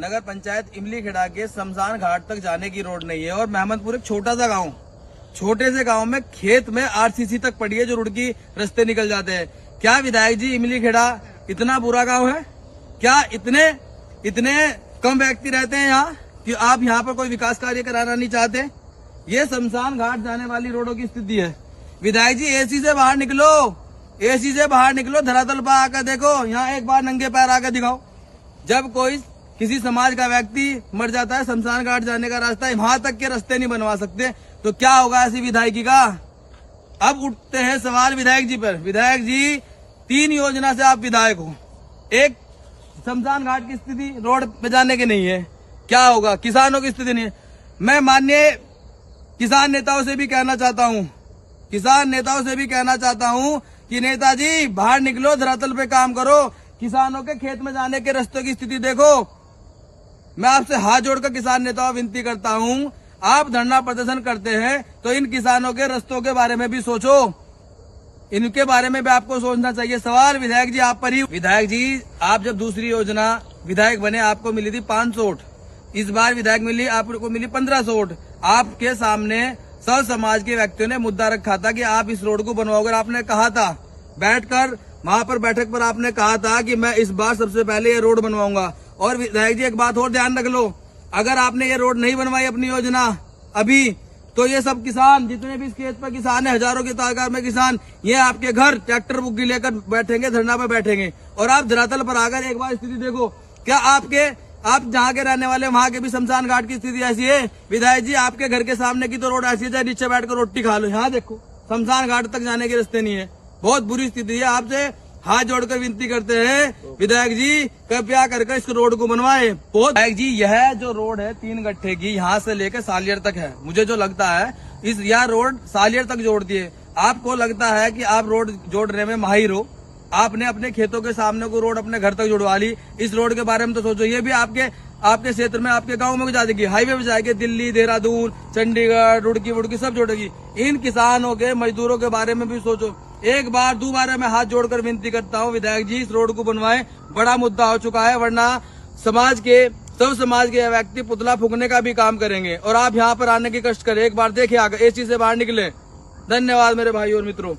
नगर पंचायत इमली खेड़ा के शमशान घाट तक जाने की रोड नहीं है। और मेहमदपुर एक छोटा सा गांव, छोटे से गांव में खेत में आरसीसी तक पड़ी है जो रुड़की रास्ते निकल जाते हैं। क्या विधायक जी इमली खेड़ा इतना बुरा गांव है? क्या इतने कम व्यक्ति रहते हैं यहाँ कि आप यहाँ पर कोई विकास कार्य कराना नहीं चाहते? ये शमशान घाट जाने वाली रोडों की स्थिति है। विधायक जी एसी से बाहर निकलो, एसी से बाहर निकलो, धरातल पर आकर देखो, यहाँ एक बार नंगे पैर आकर दिखाओ। जब कोई किसी समाज का व्यक्ति मर जाता है, शमशान घाट जाने का रास्ता वहां तक के रास्ते नहीं बनवा सकते, तो क्या होगा ऐसी विधायकी का? अब उठते हैं सवाल विधायक जी पर। विधायक जी 3 योजना से आप विधायक हो, एक शमशान घाट की स्थिति रोड पे जाने की नहीं है, क्या होगा? किसानों की स्थिति नहीं है। मैं माननीय किसान नेताओं से भी कहना चाहता हूँ कि नेताजी बाहर निकलो, धरातल पे काम करो, किसानों के खेत में जाने के रास्तों की स्थिति देखो। मैं आपसे हाथ जोड़कर किसान नेताओं विनती करता हूँ, आप धरना प्रदर्शन करते हैं तो इन किसानों के रास्तों के बारे में भी सोचो, इनके बारे में भी आपको सोचना चाहिए। सवाल विधायक जी आप पर ही। विधायक जी आप जब दूसरी योजना विधायक बने आपको मिली थी 500 वोट, इस बार विधायक मिली आपको मिली 1500 वोट। आपके सामने सब समाज के व्यक्तियों ने मुद्दा रखा था कि आप इस रोड को बनवाओगे। आपने कहा था बैठकर, वहां पर बैठक पर आपने कहा था कि मैं इस बार सबसे पहले ये रोड बनवाऊंगा। और विधायक जी एक बात और ध्यान रख लो, अगर आपने ये रोड नहीं बनवाई अपनी योजना अभी, तो ये सब किसान जितने भी इस खेत पर किसान है, हजारों की तादाद में किसान, ये आपके घर ट्रैक्टर बुग्गी लेकर बैठेंगे, धरना पर बैठेंगे। और आप धरातल पर आकर एक बार स्थिति देखो, क्या आप जहाँ के रहने वाले वहाँ के भी शमशान घाट की स्थिति ऐसी है? विधायक जी आपके घर के सामने की तो रोड ऐसी है, नीचे बैठकर रोटी खा लो, यहाँ देखो शमशान घाट तक जाने के रास्ते नहीं है, बहुत बुरी स्थिति है। आपसे हाथ जोड़कर विनती करते हैं विधायक जी कृपया करके इस रोड को बनवाए। बहुत विधायक जी यह जो रोड है 3 गट्ठे की, यहाँ से लेकर सालियर तक है, मुझे जो लगता है यह रोड सालियर तक जोड़ती है। आपको लगता है कि आप रोड जोड़ने में माहिर हो, आपने अपने खेतों के सामने को रोड अपने घर तक जुड़वा ली। इस रोड के बारे में तो सोचो, ये भी आपके क्षेत्र में, आपके गांव में भी जाएगी, हाईवे पे जाएगी, दिल्ली, देहरादून, चंडीगढ़, रुड़की सब जोड़ेगी। इन किसानों के, मजदूरों के बारे में भी सोचो। एक बार दोबारा मैं हाथ जोड़कर विनती करता हूँ विधायक जी इस रोड को बनवाएं, बड़ा मुद्दा हो चुका है, वरना सब समाज के व्यक्ति पुतला फूकने का भी काम करेंगे। और आप यहाँ पर आने की कष्ट करें, एक बार देखिए आगे एसी से बाहर निकले। धन्यवाद मेरे भाई और मित्रों।